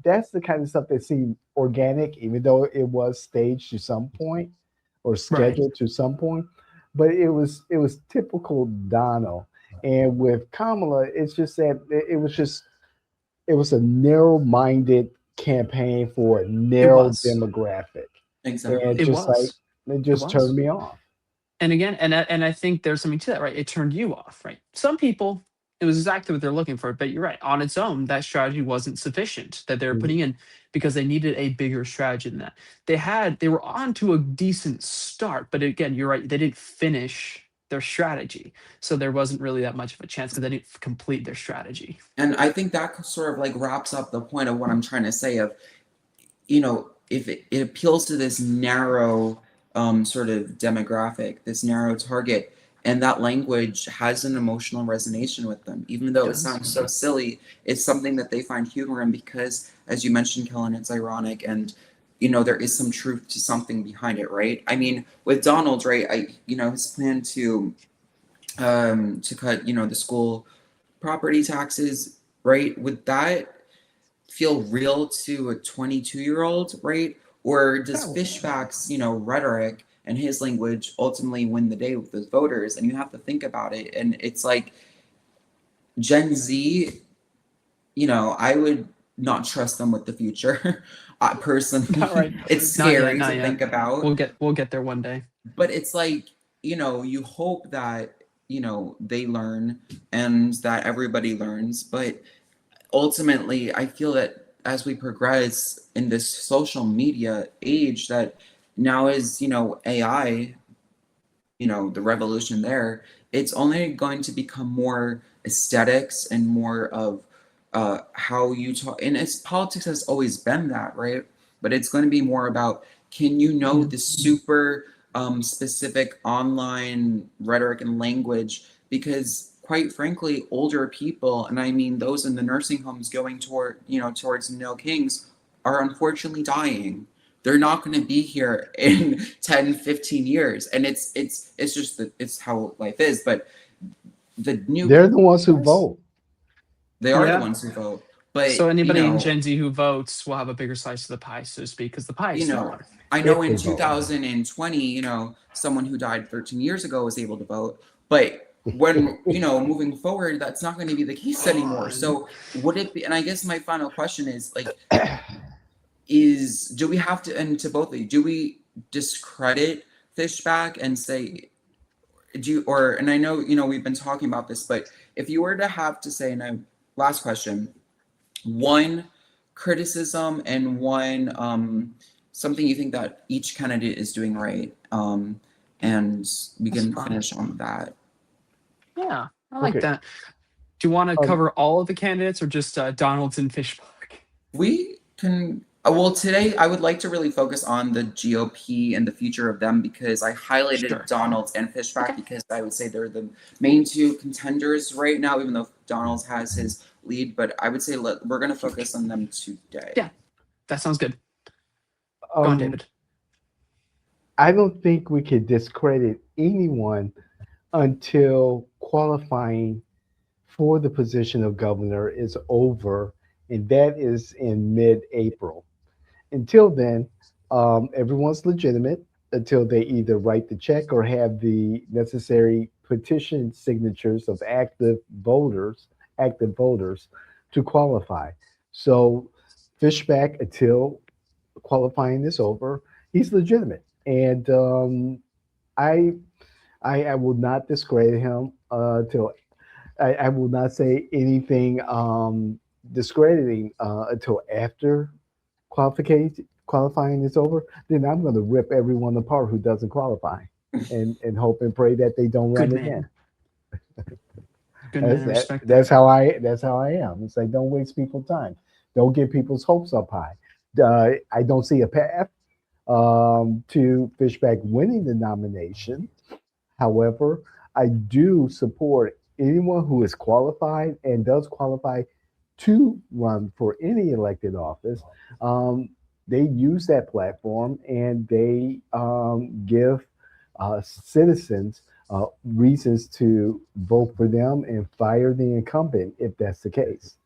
that's the kind of stuff that seemed organic, even though it was staged to some point or Right. scheduled to some point. But it was typical Donald. And with Kamala, it's just that it was a narrow-minded campaign for a It narrow was. demographic, and Exactly. It just like was. it It just turned was. me off. And again, and I think there's something to that, right? It turned you off, right? Some people, it was exactly what they're looking for. But you're right. On its own, that strategy wasn't sufficient that they were Mhm. putting in because they needed a bigger strategy than that. They were on to a decent start, but again, you're right. They didn't finish their strategy, so there wasn't really that much of a chance because they didn't complete their strategy. And I think that sort of like wraps up the point of what I'm trying to say of, if it appeals to this narrow sort of demographic, this narrow target, and that language has an emotional resonation with them, even though it Does sounds so silly, it's something that they find humor in because, as you mentioned, Kellen, it's ironic and there is some truth to something behind it, right? I mean, with Donald, right, his plan to cut, the school property taxes, right? Would that feel real to a 22-year-old, right? Or does No. Fishback's, rhetoric and his language ultimately win the day with those voters? And you have to think about it. And it's like Gen Z, I would not trust them with the future. not Personally, right. it's Not yet. scary Not to yet. think about. We'll get there one day. But it's like, you hope that, they learn and that everybody learns. But ultimately, I feel that as we progress in this social media age, that now is, AI, the revolution there, it's only going to become more aesthetics and more of how you talk. And it's politics has always been that, right? But it's going to be more about can you know Mhm. the super specific online rhetoric and language? Because quite frankly, older people, and I mean those in the nursing homes going towards No Kings, are unfortunately dying. They're not going to be here in 10, 15 years. And it's just that it's how life is. But the new They're the ones who Yes. vote. they are the Yeah. ones who vote. But So anybody in Gen Z who votes will have a bigger slice of the pie, so to speak, because the pie is you know, smaller. I know If in they vote. 2020, someone who died 13 years ago was able to vote. But when, moving forward, that's not going to be the case anymore. So would it be, and I guess my final question is like, do we have to, and to both of you, do we discredit Fishback and say, do you, or, and I know, we've been talking about this, but if you were to have to say, and last question, one criticism and one something you think that each candidate is doing right, and we That's can fun. finish on that. Yeah, I like Okay. that. Do you want to Um, cover all of the candidates or just Donalds and Fishback? We can. Well, today I would like to really focus on the GOP and the future of them because I highlighted Sure. Donalds and Fishback Okay. because I would say they're the main two contenders right now, even though Donalds has his lead. But I would say we're going to focus on them today. Yeah, that sounds good. Go on, um, David. I don't think we could discredit anyone until qualifying for the position of governor is over, and that is in mid-April. Until then, everyone's legitimate until they either write the check or have the necessary petition signatures of active voters to qualify. So Fishback, until qualifying is over, he's legitimate, and I, I will not discredit him till I will not say anything discrediting until after qualifying is over. Then I'm going to rip everyone apart who doesn't qualify, and hope and pray that they don't run Good again. man. Good man. I respect That's that. how I am. It's like, don't waste people's time. Don't get people's hopes up high. I don't see a path to Fishback winning the nomination. However, I do support anyone who is qualified and does qualify to run for any elected office. Um, they use that platform and they give citizens reasons to vote for them and fire the incumbent if that's the case.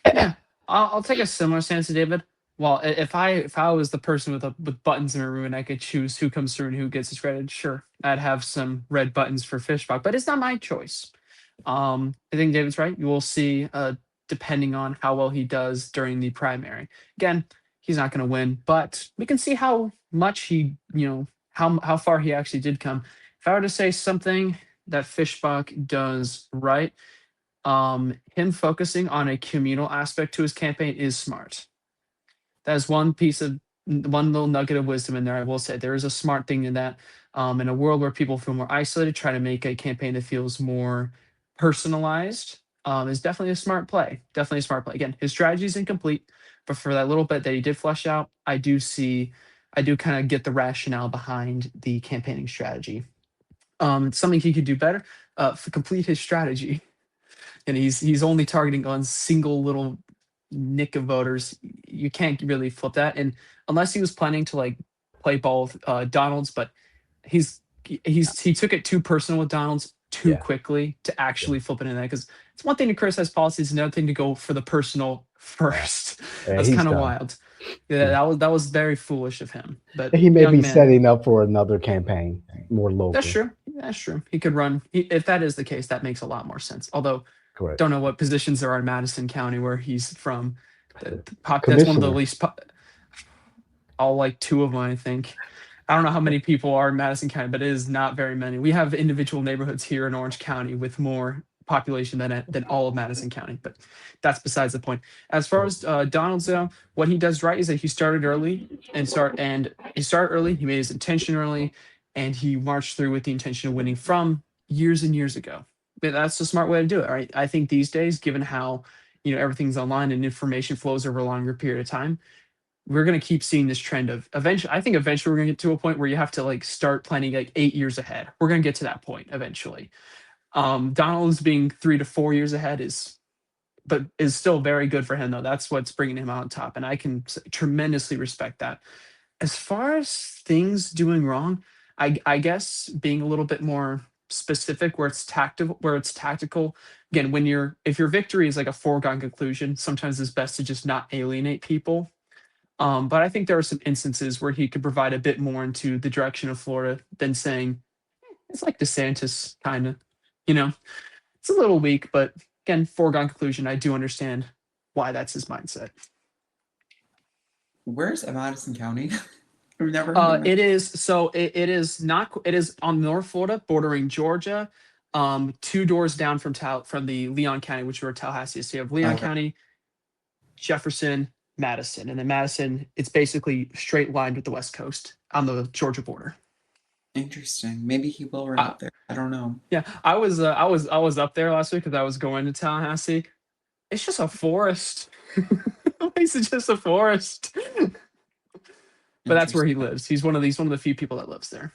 Yeah, I'll take a similar stance to David. Well, if I was the person with buttons in my room and I could choose who comes through and who gets discredited, sure, I'd have some red buttons for Fishbach, but it's not my choice. I think David's right. You will see, depending on how well he does during the primary. Again, he's not going to win, but we can see how much he, how far he actually did come. If I were to say something that Fishbach does right, him focusing on a communal aspect to his campaign is smart. That is one little nugget of wisdom in there. I will say there is a smart thing in that. In a world where people feel more isolated, try to make a campaign that feels more personalized is definitely a smart play. Definitely a smart play. Again, his strategy is incomplete, but for that little bit that he did flesh out, I do kind of get the rationale behind the campaigning strategy. Something he could do better, complete his strategy, and he's only targeting on single little nick of voters. You can't really flip that, and unless he was planning to like play ball with Donalds, but he took it too personal with Donalds too Yeah, quickly to yeah, actually flip it in that, because it's one thing to criticize policies, another thing to go for the personal yeah. first. Yeah, That's he's kind of done. wild. Yeah, that was very foolish of him. But He may young be man, setting up for another campaign, more that's local. true. That's true. He could run. If that is the case, that makes a lot more sense. Although Correct. don't know what positions there are in Madison County where he's from. That's one of the Commissioner. least. All like two of them, I think. I don't know how many people are in Madison County, but it is not very many. We have individual neighborhoods here in Orange County with more population than all of Madison County, but that's besides the point. As far as Donald's, what he does right is that he started early and he started early. He made his intention early, and he marched through with the intention of winning from years and years ago. But that's the smart way to do it, right? I think these days, given how everything's online and information flows over a longer period of time, we're going to keep seeing this trend of eventually. I think eventually we're going to get to a point where you have to like start planning like 8 years ahead. We're going to get to that point eventually. Donald's being 3 to 4 years ahead is still very good for him though. That's what's bringing him out on top, and I can tremendously respect that. As far as things doing wrong, I guess being a little bit more specific where it's tactical. Again, if your victory is like a foregone conclusion, sometimes it's best to just not alienate people. But I think there are some instances where he could provide a bit more into the direction of Florida than saying it's like DeSantis kind of. You know, it's a little weak, but again, foregone conclusion. I do understand why that's his mindset. Where's Madison County? I've never heard of it. It is so it is not it is on North Florida, bordering Georgia, 2 doors down from the Leon County, which are Tallahassee. So you have Leon Okay. County, Jefferson, Madison, and then Madison. It's basically straight lined with the West Coast on the Georgia border. Interesting. Maybe he will run Uh, up there. I don't know. yeah, I was up there last week because I was going to Tallahassee. It's just a forest. It's just a forest. But that's where he Interesting. lives. He's one of the few people that lives there.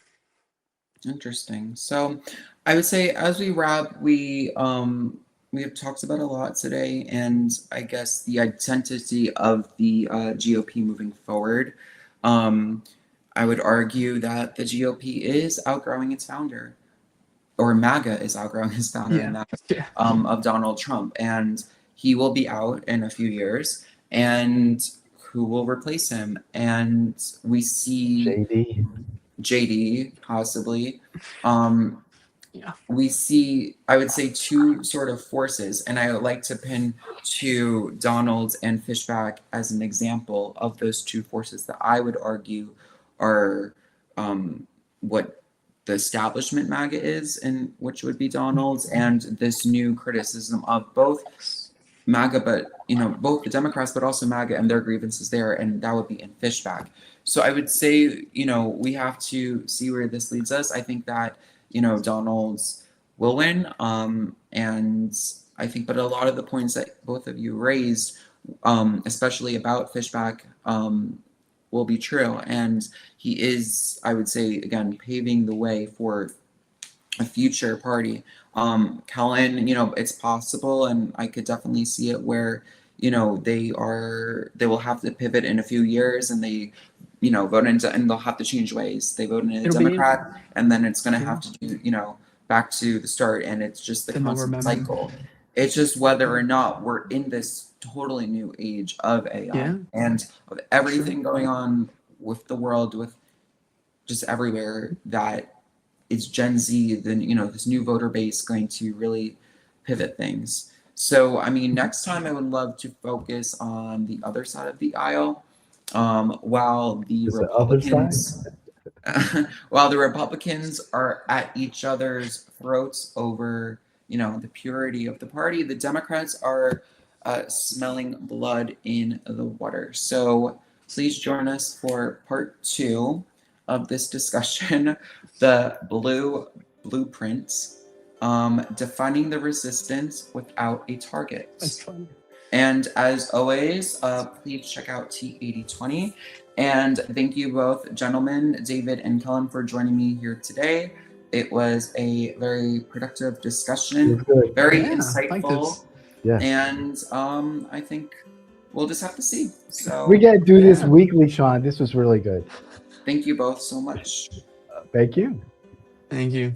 Interesting. So I would say as we wrap, we have talked about a lot today, and I guess the identity of the GOP moving forward. I would argue that the GOP is outgrowing its founder, or MAGA is outgrowing his founder, and Yeah. that Yeah. of Donald Trump, and he will be out in a few years, and who will replace him? And we see JD possibly. Yeah. We see, I would say, two sort of forces, and I would like to pin to Donalds and Fishback as an example of those two forces that I would argue are what the establishment MAGA is, and which would be Donalds, and this new criticism of both MAGA, but both the Democrats, but also MAGA and their grievances there, and that would be in Fishback. So I would say, we have to see where this leads us. I think that, Donalds will win, and I think, but a lot of the points that both of you raised, especially about Fishback, will be true, and he is, I would say, again, paving the way for a future party. Kellen, it's possible, and I could definitely see it where, they will have to pivot in a few years, and they, vote into, and they'll have to change ways. They vote in a It'll be Democrat, and then it's going to Yeah. have to do, back to the start, and it's just the Then they'll constant remember. cycle. It's just whether or not we're in this totally new age of AI Yeah. and of everything going on with the world, with just everywhere, that it's Gen Z, then this new voter base going to really pivot things. So I mean, next time I would love to focus on the other side of the aisle, while the Is the other Republicans, while the Republicans are at each other's throats over the purity of the party, the Democrats are smelling blood in the water. So please join us for part 2 of this discussion, the blue blueprints, defining the resistance without a target. That's fun. And as always, please check out T8020. And thank you both, gentlemen, David and Kellen, for joining me here today. It was a very productive discussion, very insightful. Yeah. And I think we'll just have to see. So We got to do this weekly, Sean. This was really good. thank you both so much. Thank you. Thank you.